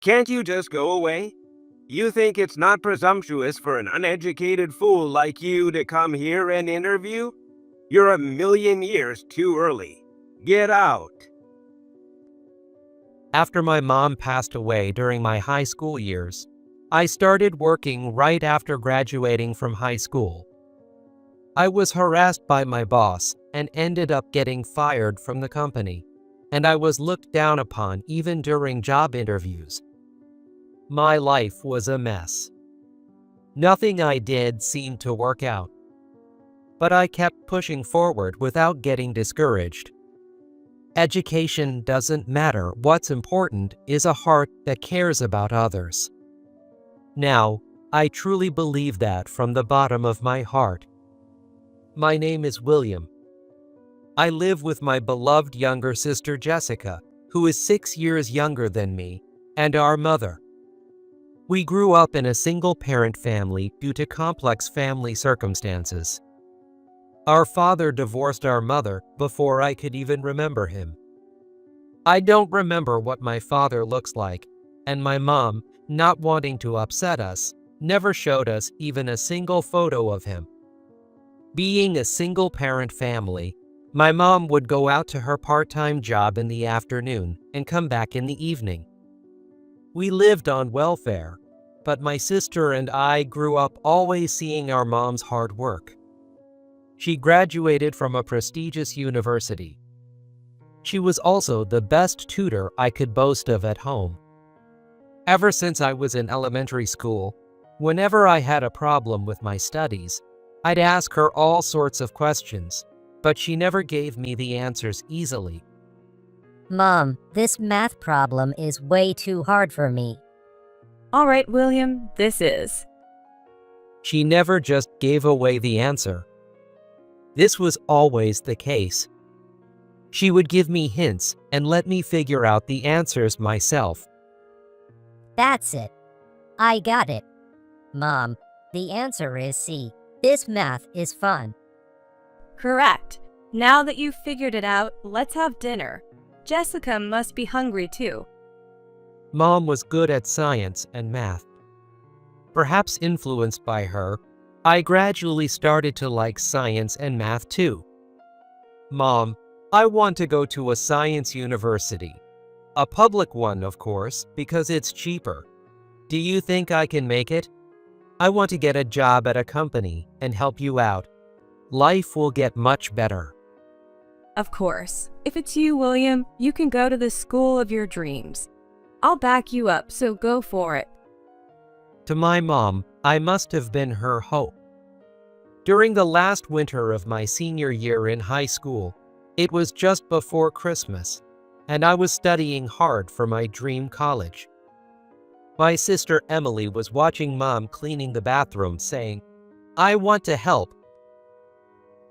Can't you just go away? You think it's not presumptuous for an uneducated fool like you to come here and interview? You're a million years too early. Get out. After my mom passed away during my high school years, I started working right after graduating from high school. I was harassed by my boss and ended up getting fired from the company, and I was looked down upon even during job interviews. My life was a mess. Nothing I did seemed to work out. But I kept pushing forward without getting discouraged. Education doesn't matter. What's important is a heart that cares about others. Now, I truly believe that from the bottom of my heart. My name is William. I live with my beloved younger sister Jessica, who is 6 years younger than me, and our mother. We grew up in a single-parent family due to complex family circumstances. Our father divorced our mother before I could even remember him. I don't remember what my father looks like, and my mom, not wanting to upset us, never showed us even a single photo of him. Being a single-parent family, my mom would go out to her part-time job in the afternoon and come back in the evening. We lived on welfare, but my sister and I grew up always seeing our mom's hard work. She graduated from a prestigious university. She was also the best tutor I could boast of at home. Ever since I was in elementary school, whenever I had a problem with my studies, I'd ask her all sorts of questions, but she never gave me the answers easily. Mom, this math problem is way too hard for me. All right, William, this is. She never just gave away the answer. This was always the case. She would give me hints and let me figure out the answers myself. That's it. I got it. Mom, the answer is C. This math is fun. Correct. Now that you've figured it out, let's have dinner. Jessica must be hungry too. Mom was good at science and math. Perhaps influenced by her, I gradually started to like science and math too. Mom, I want to go to a science university. A public one, of course, because it's cheaper. Do you think I can make it? I want to get a job at a company and help you out. Life will get much better. Of course. If it's you, William, you can go to the school of your dreams. I'll back you up, so go for it. To my mom, I must have been her hope. During the last winter of my senior year in high school, it was just before Christmas, and I was studying hard for my dream college. My sister Emily was watching Mom cleaning the bathroom, saying, "I want to help."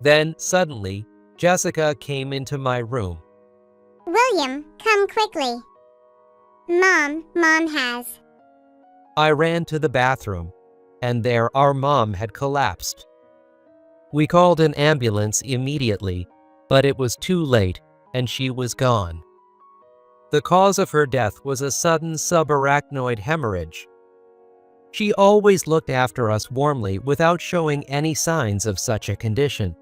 Then, suddenly, Jessica came into my room. William, come quickly. Mom has. I ran to the bathroom, and there our mom had collapsed. We called an ambulance immediately, but it was too late, and she was gone. The cause of her death was a sudden subarachnoid hemorrhage. She always looked after us warmly without showing any signs of such a condition.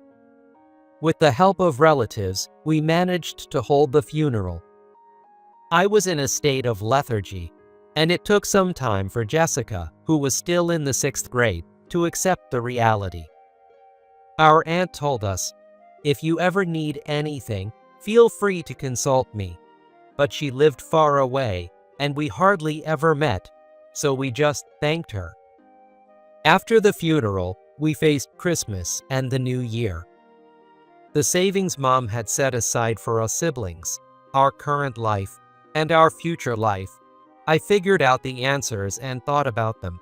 With the help of relatives, we managed to hold the funeral. I was in a state of lethargy, and it took some time for Jessica, who was still in the 6th grade, to accept the reality. Our aunt told us, "If you ever need anything, feel free to consult me." But she lived far away, and we hardly ever met, so we just thanked her. After the funeral, we faced Christmas and the New Year. The savings Mom had set aside for us siblings, our current life, and our future life, I figured out the answers and thought about them.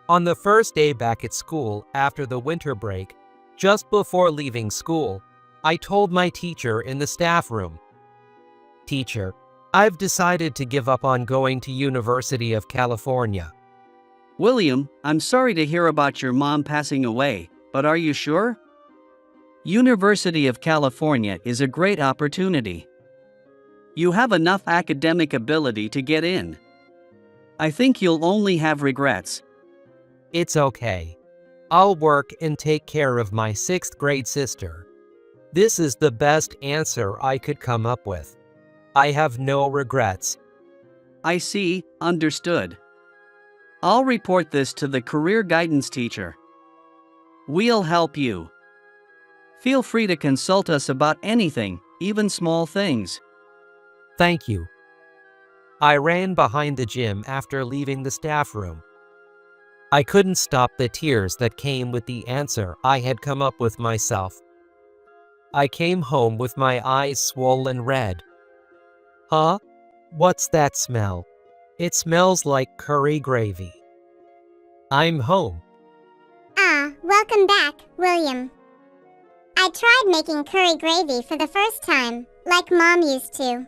On the first day back at school after the winter break, just before leaving school, I told my teacher in the staff room, "Teacher, I've decided to give up on going to University of California." William, I'm sorry to hear about your mom passing away, but are you sure? University of California is a great opportunity. You have enough academic ability to get in. I think you'll only have regrets. It's okay. I'll work and take care of my 6th grade sister. This is the best answer I could come up with. I have no regrets. I see, understood. I'll report this to the career guidance teacher. We'll help you. Feel free to consult us about anything, even small things. Thank you. I ran behind the gym after leaving the staff room. I couldn't stop the tears that came with the answer I had come up with myself. I came home with my eyes swollen red. Huh? What's that smell? It smells like curry gravy. I'm home. Welcome back, William. I tried making curry gravy for the first time, like Mom used to.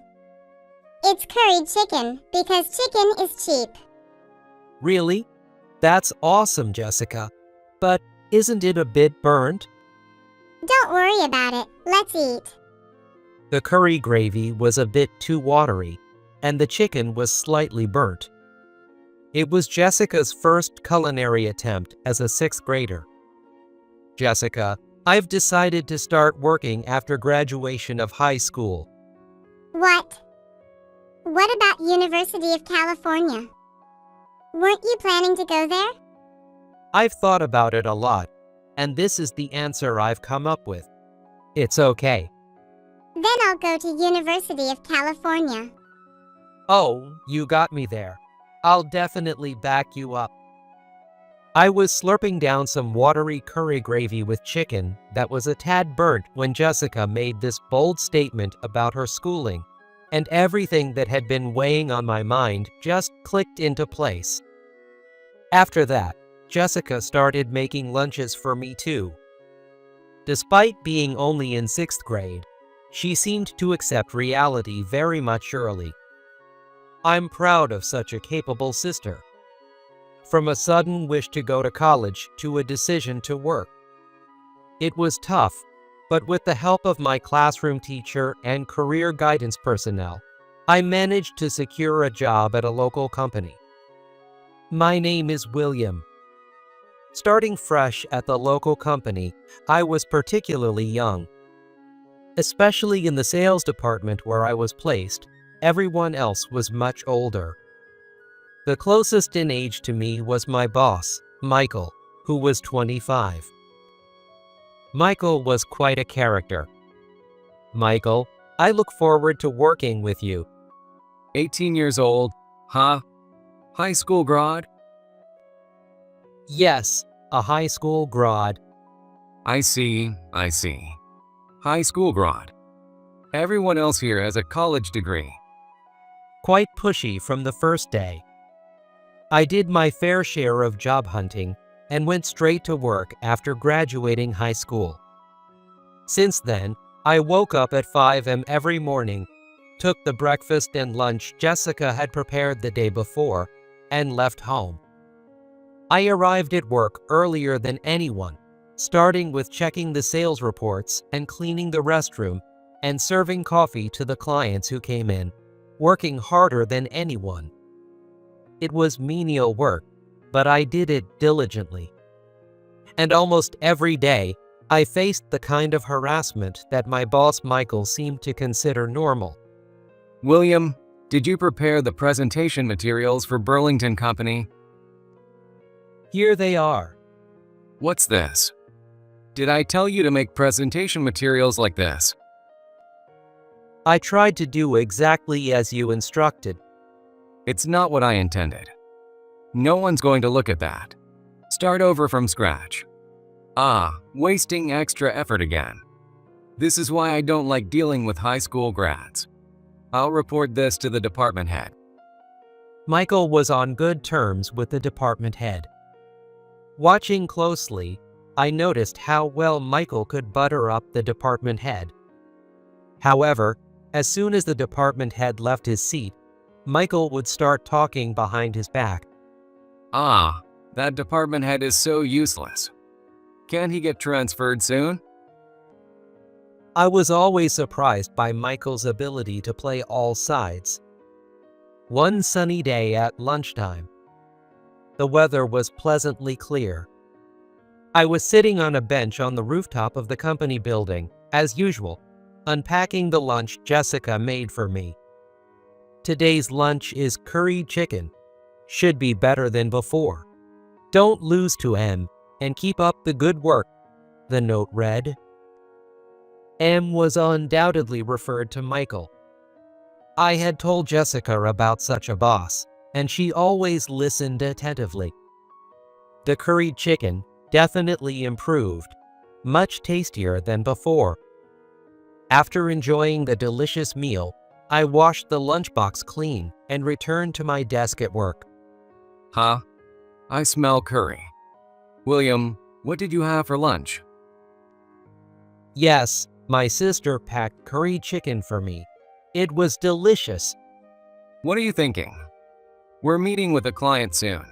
It's curried chicken, because chicken is cheap. Really? That's awesome, Jessica. But isn't it a bit burnt? Don't worry about it, let's eat. The curry gravy was a bit too watery, and the chicken was slightly burnt. It was Jessica's first culinary attempt as a 6th grader. Jessica, I've decided to start working after graduation of high school. What? What about University of California? Weren't you planning to go there? I've thought about it a lot, and this is the answer I've come up with. It's okay. Then I'll go to University of California. Oh, you got me there. I'll definitely back you up. I was slurping down some watery curry gravy with chicken that was a tad burnt when Jessica made this bold statement about her schooling, and everything that had been weighing on my mind just clicked into place. After that, Jessica started making lunches for me too. Despite being only in 6th grade, she seemed to accept reality very much early. I'm proud of such a capable sister. From a sudden wish to go to college to a decision to work. It was tough, but with the help of my classroom teacher and career guidance personnel, I managed to secure a job at a local company. My name is William. Starting fresh at the local company, I was particularly young. Especially in the sales department where I was placed, everyone else was much older. The closest in age to me was my boss, Michael, who was 25. Michael was quite a character. Michael, I look forward to working with you. 18 years old, huh? High school grad? Yes, a high school grad. I see. High school grad. Everyone else here has a college degree. Quite pushy from the first day. I did my fair share of job hunting and went straight to work after graduating high school. Since then, I woke up at 5 a.m. every morning, took the breakfast and lunch Jessica had prepared the day before, and left home. I arrived at work earlier than anyone, starting with checking the sales reports and cleaning the restroom and serving coffee to the clients who came in, working harder than anyone. It was menial work, but I did it diligently. And almost every day, I faced the kind of harassment that my boss Michael seemed to consider normal. William, did you prepare the presentation materials for Burlington Company? Here they are. What's this? Did I tell you to make presentation materials like this? I tried to do exactly as you instructed. It's not what I intended. No one's going to look at that. Start over from scratch. Wasting extra effort again. This is why I don't like dealing with high school grads. I'll report this to the department head. Michael was on good terms with the department head. Watching closely, I noticed how well Michael could butter up the department head. However, as soon as the department head left his seat, Michael would start talking behind his back. That department head is so useless. Can't he get transferred soon? I was always surprised by Michael's ability to play all sides. One sunny day at lunchtime. The weather was pleasantly clear. I was sitting on a bench on the rooftop of the company building, as usual, unpacking the lunch Jessica made for me. Today's lunch is curried chicken. Should be better than before. Don't lose to M, and keep up the good work, the note read. M was undoubtedly referred to Michael. I had told Jessica about such a boss, and she always listened attentively. The curried chicken definitely improved, much tastier than before. After enjoying the delicious meal, I washed the lunchbox clean and returned to my desk at work. Huh? I smell curry. William, what did you have for lunch? Yes, my sister packed curried chicken for me. It was delicious. What are you thinking? We're meeting with a client soon.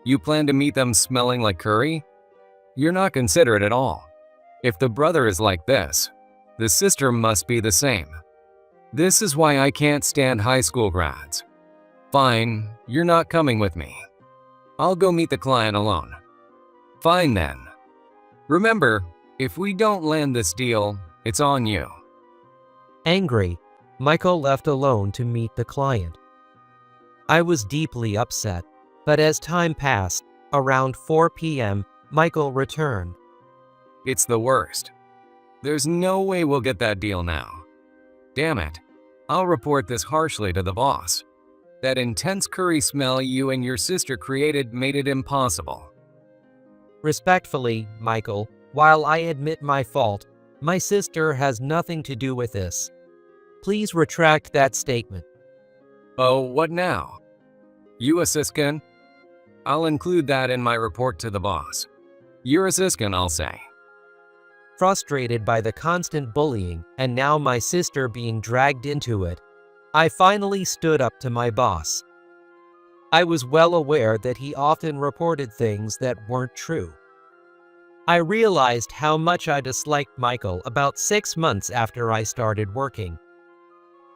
You plan to meet them smelling like curry? You're not considerate at all. If the brother is like this, the sister must be the same. This is why I can't stand high school grads. Fine, you're not coming with me. I'll go meet the client alone. Fine then. Remember, if we don't land this deal, it's on you. Angry, Michael left alone to meet the client. I was deeply upset, but as time passed, around 4 p.m., Michael returned. It's the worst. There's no way we'll get that deal now. Damn it. I'll report this harshly to the boss. That intense curry smell you and your sister created made it impossible. Respectfully, Michael, while I admit my fault, my sister has nothing to do with this. Please retract that statement. Oh, what now? You a siskin? I'll include that in my report to the boss. You're a siskin, I'll say. Frustrated by the constant bullying and now my sister being dragged into it, I finally stood up to my boss. I was well aware that he often reported things that weren't true. I realized how much I disliked Michael about 6 months after I started working.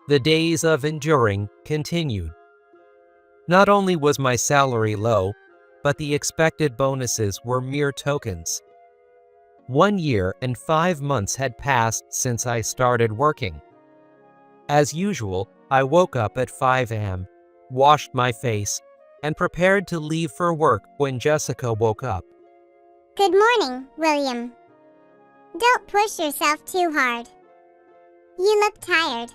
The days of enduring continued. Not only was my salary low, but the expected bonuses were mere tokens. 1 year and 5 months had passed since I started working. As usual, I woke up at 5 a.m., washed my face, and prepared to leave for work when Jessica woke up. Good morning, William. Don't push yourself too hard. You look tired.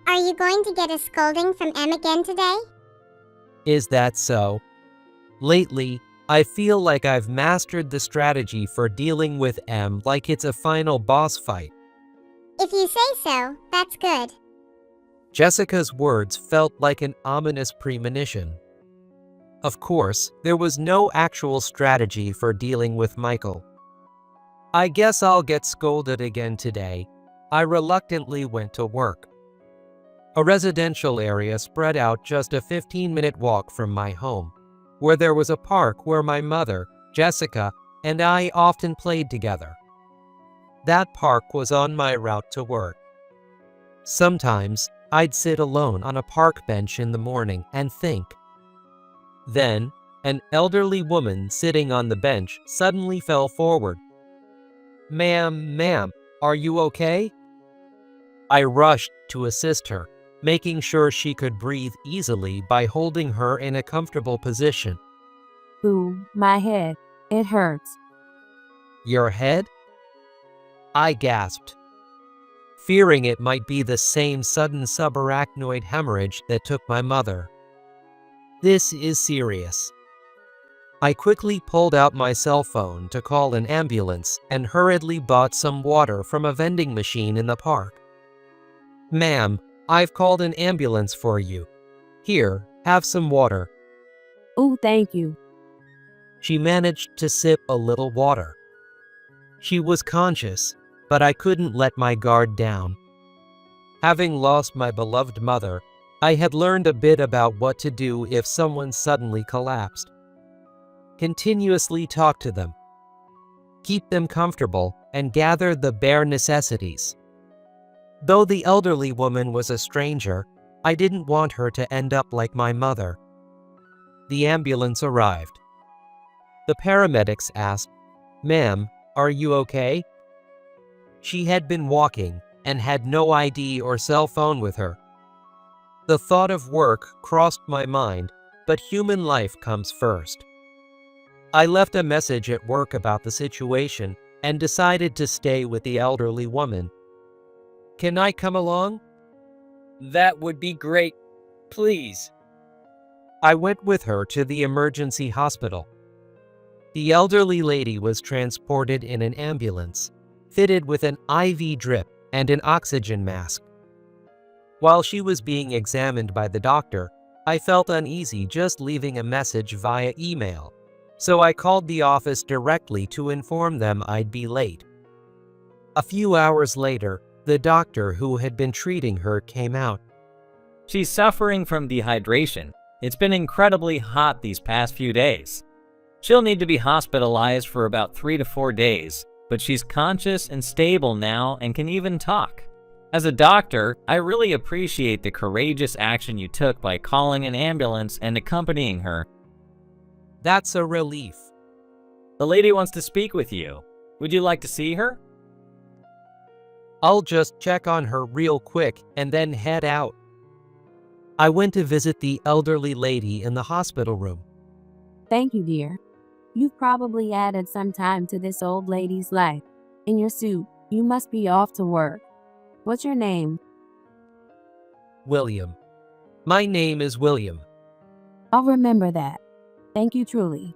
Are you going to get a scolding from Em again today? Is that so? Lately, I feel like I've mastered the strategy for dealing with M like it's a final boss fight. If you say so, that's good. Jessica's words felt like an ominous premonition. Of course, there was no actual strategy for dealing with Michael. I guess I'll get scolded again today. I reluctantly went to work. A residential area spread out just a 15-minute walk from my home, where there was a park where my mother, Jessica, and I often played together. That park was on my route to work. Sometimes, I'd sit alone on a park bench in the morning and think. Then, an elderly woman sitting on the bench suddenly fell forward. Ma'am, are you okay? I rushed to assist her, making sure she could breathe easily by holding her in a comfortable position. Ooh, my head. It hurts. Your head? I gasped, fearing it might be the same sudden subarachnoid hemorrhage that took my mother. This is serious. I quickly pulled out my cell phone to call an ambulance and hurriedly bought some water from a vending machine in the park. Ma'am, I've called an ambulance for you. Here, have some water. Ooh, thank you. She managed to sip a little water. She was conscious, but I couldn't let my guard down. Having lost my beloved mother, I had learned a bit about what to do if someone suddenly collapsed. Continuously talk to them. Keep them comfortable and gather the bare necessities. Though the elderly woman was a stranger, I didn't want her to end up like my mother. The ambulance arrived. The paramedics asked, "Ma'am, are you okay?" She had been walking and had no ID or cell phone with her. The thought of work crossed my mind, but human life comes first. I left a message at work about the situation and decided to stay with the elderly woman. "Can I come along?" That would be great. Please. I went with her to the emergency hospital. The elderly lady was transported in an ambulance, fitted with an IV drip and an oxygen mask. While she was being examined by the doctor, I felt uneasy just leaving a message via email, so I called the office directly to inform them I'd be late. A few hours later, the doctor who had been treating her came out. She's suffering from dehydration. It's been incredibly hot these past few days. She'll need to be hospitalized for about 3 to 4 days, but she's conscious and stable now and can even talk. As a doctor, I really appreciate the courageous action you took by calling an ambulance and accompanying her. That's a relief. The lady wants to speak with you. Would you like to see her? I'll just check on her real quick and then head out. I went to visit the elderly lady in the hospital room. Thank you, dear. You've probably added some time to this old lady's life. In your suit, you must be off to work. What's your name? William. My name is William. I'll remember that. Thank you truly.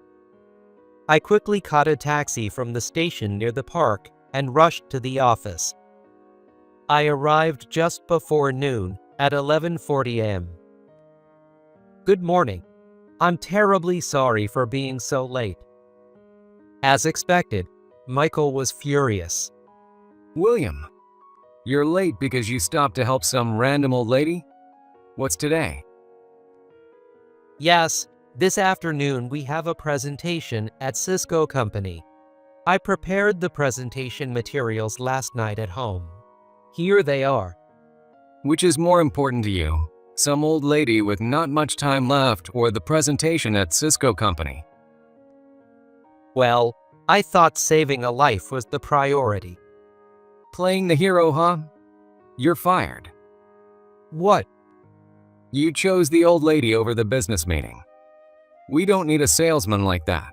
I quickly caught a taxi from the station near the park and rushed to the office. I arrived just before noon at 11:40 a.m. Good morning. I'm terribly sorry for being so late. As expected, Michael was furious. William, you're late because you stopped to help some random old lady? What's today? Yes, this afternoon we have a presentation at Cisco Company. I prepared the presentation materials last night at home. Here they are. Which is more important to you? Some old lady with not much time left or the presentation at Cisco Company? Well, I thought saving a life was the priority. Playing the hero, huh? You're fired. What? You chose the old lady over the business meeting. We don't need a salesman like that.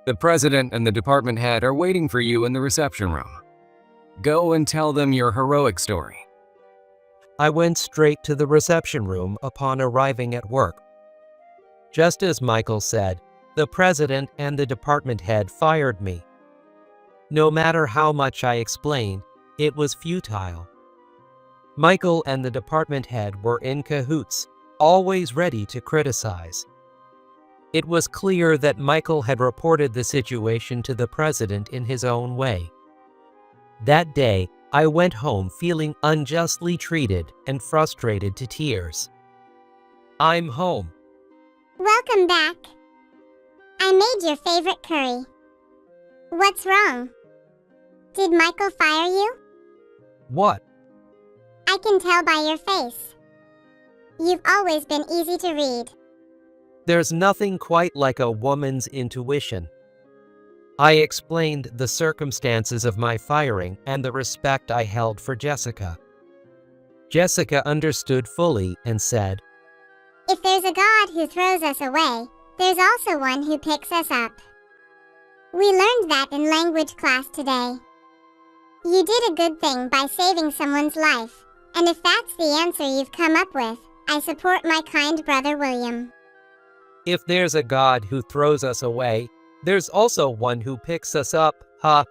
The president and the department head are waiting for you in the reception room. Go and tell them your heroic story. I went straight to the reception room upon arriving at work. Just as Michael said, the president and the department head fired me. No matter how much I explained, it was futile. Michael and the department head were in cahoots, always ready to criticize. It was clear that Michael had reported the situation to the president in his own way. That day, I went home feeling unjustly treated and frustrated to tears. I'm home. Welcome back. I made your favorite curry. What's wrong? Did Michael fire you? What? I can tell by your face. You've always been easy to read. There's nothing quite like a woman's intuition. I explained the circumstances of my firing and the respect I held for Jessica. Jessica understood fully and said, If there's a God who throws us away, there's also one who picks us up. We learned that in language class today. You did a good thing by saving someone's life, and if that's the answer you've come up with, I support my kind brother William. If there's a God who throws us away, there's also one who picks us up, huh?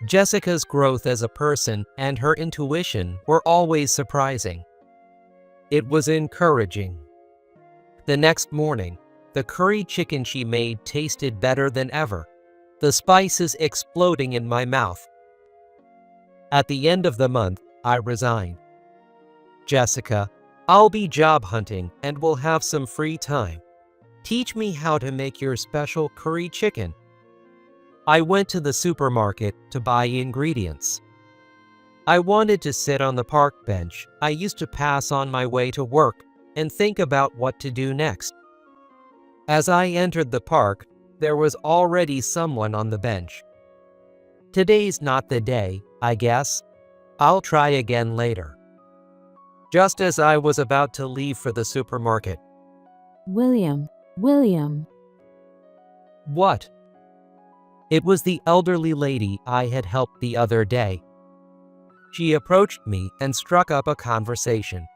Jessica's growth as a person and her intuition were always surprising. It was encouraging. The next morning, the curry chicken she made tasted better than ever, the spices exploding in my mouth. At the end of the month, I resigned. Jessica, I'll be job hunting and we'll have some free time. Teach me how to make your special curry chicken. I went to the supermarket to buy ingredients. I wanted to sit on the park bench I used to pass on my way to work and think about what to do next. As I entered the park, there was already someone on the bench. Today's not the day, I guess. I'll try again later. Just as I was about to leave for the supermarket. William. What? It was the elderly lady I had helped the other day. She approached me and struck up a conversation.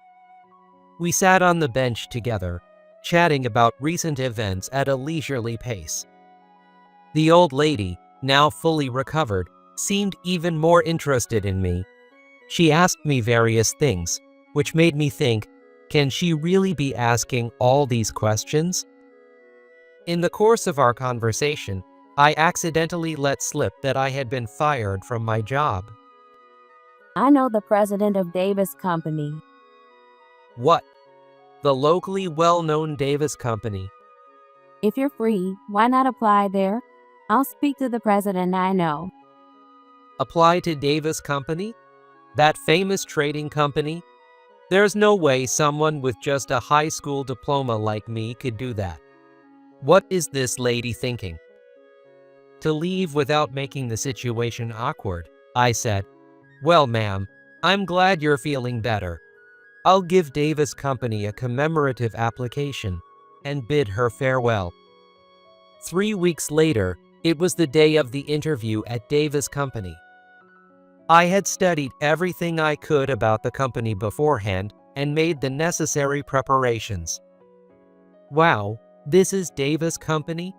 We sat on the bench together, chatting about recent events at a leisurely pace. The old lady, now fully recovered, seemed even more interested in me. She asked me various things, which made me think, can she really be asking all these questions? In the course of our conversation, I accidentally let slip that I had been fired from my job. I know the president of Davis Company. What? The locally well-known Davis Company. If you're free, why not apply there? I'll speak to the president I know. Apply to Davis Company? That famous trading company? There's no way someone with just a high school diploma like me could do that. What is this lady thinking? To leave without making the situation awkward, I said, "Well, ma'am, I'm glad you're feeling better. I'll give Davis Company a commemorative application and bid her farewell." 3 weeks later, it was the day of the interview at Davis Company. I had studied everything I could about the company beforehand and made the necessary preparations. Wow, this is Davis Company?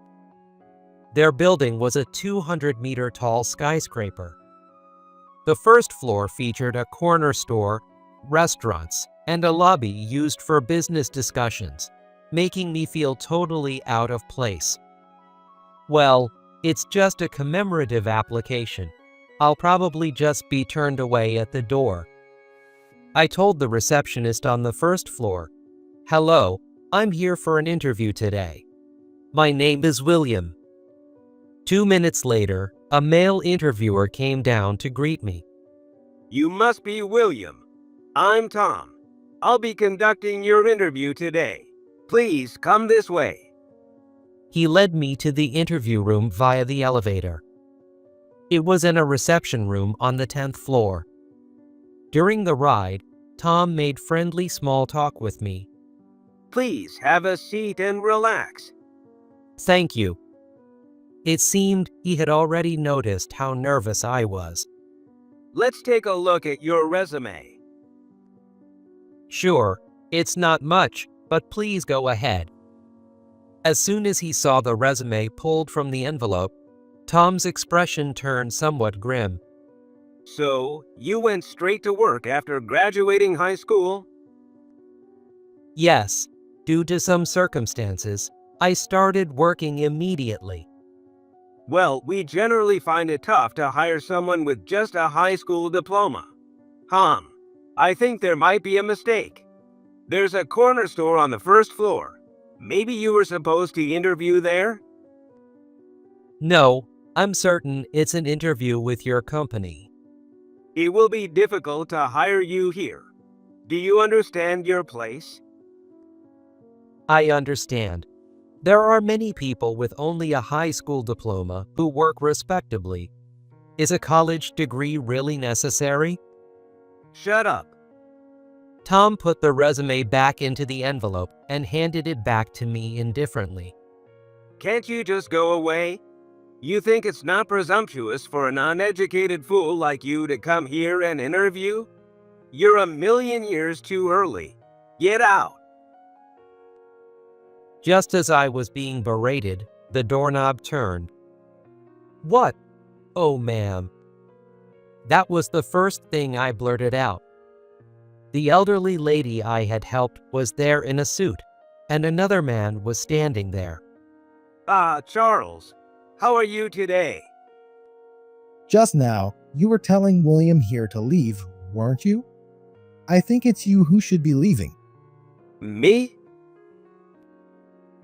Their building was a 200-meter-tall skyscraper. The first floor featured a corner store, restaurants, and a lobby used for business discussions, making me feel totally out of place. Well, it's just a commemorative application. I'll probably just be turned away at the door. I told the receptionist on the first floor, "Hello, I'm here for an interview today. My name is William." 2 minutes later, a male interviewer came down to greet me. You must be William. I'm Tom. I'll be conducting your interview today. Please come this way. He led me to the interview room via the elevator. It was in a reception room on the 10th floor. During the ride, Tom made friendly small talk with me. Please have a seat and relax. Thank you. It seemed he had already noticed how nervous I was. Let's take a look at your resume. Sure, it's not much, but please go ahead. As soon as he saw the resume pulled from the envelope, Tom's expression turned somewhat grim. So, you went straight to work after graduating high school? Yes, due to some circumstances, I started working immediately. Well, we generally find it tough to hire someone with just a high school diploma. I think there might be a mistake. There's a corner store on the first floor. Maybe you were supposed to interview there? No, I'm certain it's an interview with your company. It will be difficult to hire you here. Do you understand your place? I understand. There are many people with only a high school diploma who work respectably. Is a college degree really necessary? Shut up. Tom put the resume back into the envelope and handed it back to me indifferently. Can't you just go away? You think it's not presumptuous for an uneducated fool like you to come here and interview? You're a million years too early. Get out. Just as I was being berated, the doorknob turned. What? Oh, ma'am. That was the first thing I blurted out. The elderly lady I had helped was there in a suit, and another man was standing there. Charles, how are you today? Just now, you were telling William here to leave, weren't you? I think it's you who should be leaving. Me?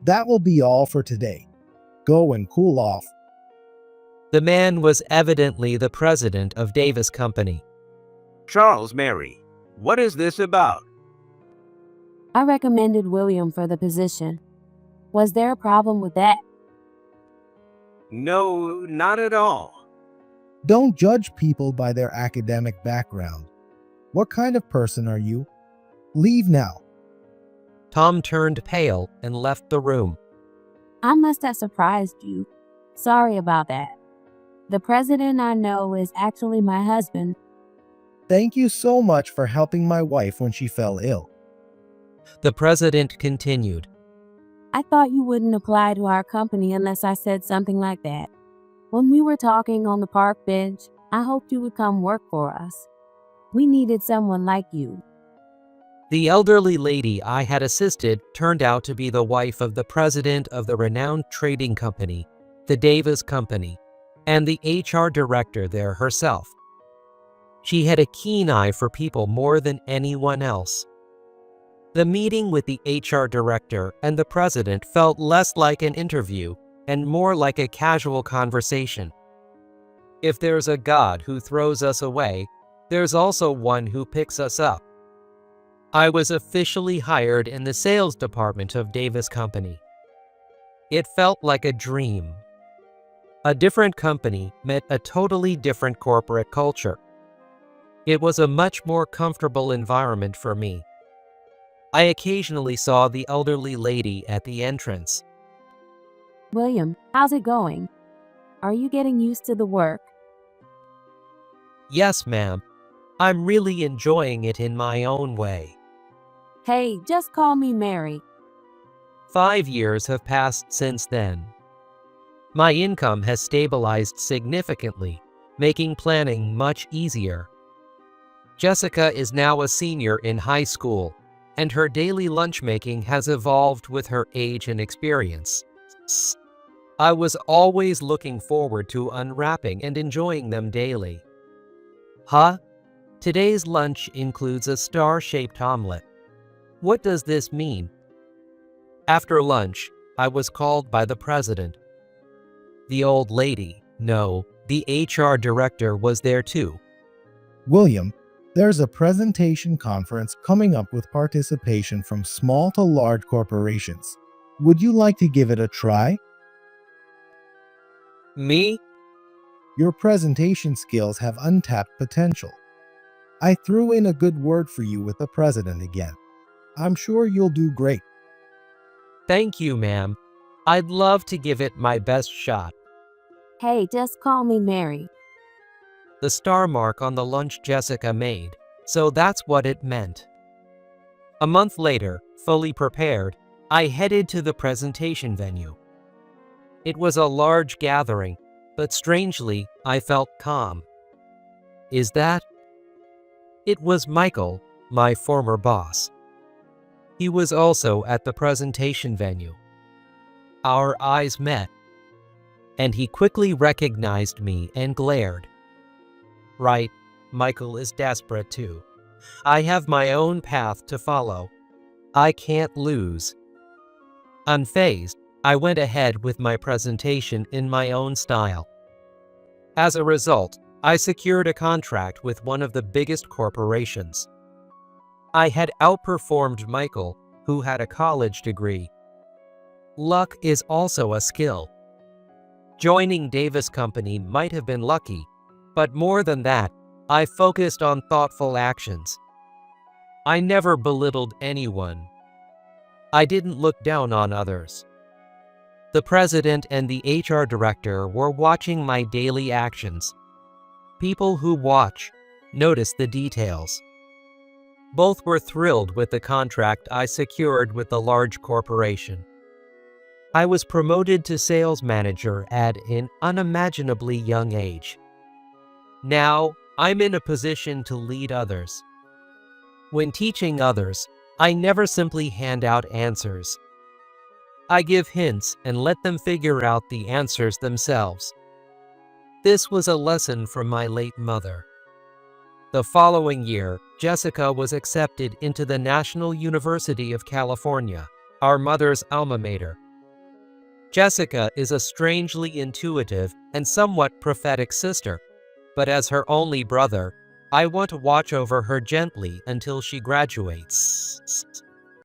That will be all for today. Go and cool off. The man was evidently the president of Davis Company. Charles Mary, what is this about? I recommended William for the position. Was there a problem with that? No, not at all. Don't judge people by their academic background. What kind of person are you? Leave now. Tom turned pale and left the room. I must have surprised you. Sorry about that. The president I know is actually my husband. Thank you so much for helping my wife when she fell ill. The president continued. I thought you wouldn't apply to our company unless I said something like that. When we were talking on the park bench, I hoped you would come work for us. We needed someone like you. The elderly lady I had assisted turned out to be the wife of the president of the renowned trading company, the Davis Company, and the HR director there herself. She had a keen eye for people more than anyone else. The meeting with the HR director and the president felt less like an interview and more like a casual conversation. If there's a God who throws us away, there's also one who picks us up. I was officially hired in the sales department of Davis Company. It felt like a dream. A different company met a totally different corporate culture. It was a much more comfortable environment for me. I occasionally saw the elderly lady at the entrance. William, how's it going? Are you getting used to the work? Yes, ma'am. I'm really enjoying it in my own way. Hey, just call me Mary. 5 years have passed since then. My income has stabilized significantly, making planning much easier. Jessica is now a senior in high school, and her daily lunch making has evolved with her age and experience. I was always looking forward to unwrapping and enjoying them daily. Huh? Today's lunch includes a star-shaped omelet. What does this mean? After lunch, I was called by the president. The old lady, no, the HR director was there too. William, there's a presentation conference coming up with participation from small to large corporations. Would you like to give it a try? Me? Your presentation skills have untapped potential. I threw in a good word for you with the president again. I'm sure you'll do great. Thank you, ma'am. I'd love to give it my best shot. Hey, just call me Mary. The star mark on the lunch Jessica made, so that's what it meant. A month later, fully prepared, I headed to the presentation venue. It was a large gathering, but strangely, I felt calm. Is that? It was Michael, my former boss. He was also at the presentation venue. Our eyes met, and he quickly recognized me and glared. Right, Michael is desperate too. I have my own path to follow. I can't lose. Unfazed, I went ahead with my presentation in my own style. As a result, I secured a contract with one of the biggest corporations. I had outperformed Michael, who had a college degree. Luck is also a skill. Joining Davis Company might have been lucky, but more than that, I focused on thoughtful actions. I never belittled anyone. I didn't look down on others. The president and the HR director were watching my daily actions. People who watch notice the details. Both were thrilled with the contract I secured with the large corporation. I was promoted to sales manager at an unimaginably young age. Now, I'm in a position to lead others. When teaching others, I never simply hand out answers. I give hints and let them figure out the answers themselves. This was a lesson from my late mother. The following year, Jessica was accepted into the National University of California, our mother's alma mater. Jessica is a strangely intuitive and somewhat prophetic sister, but as her only brother, I want to watch over her gently until she graduates.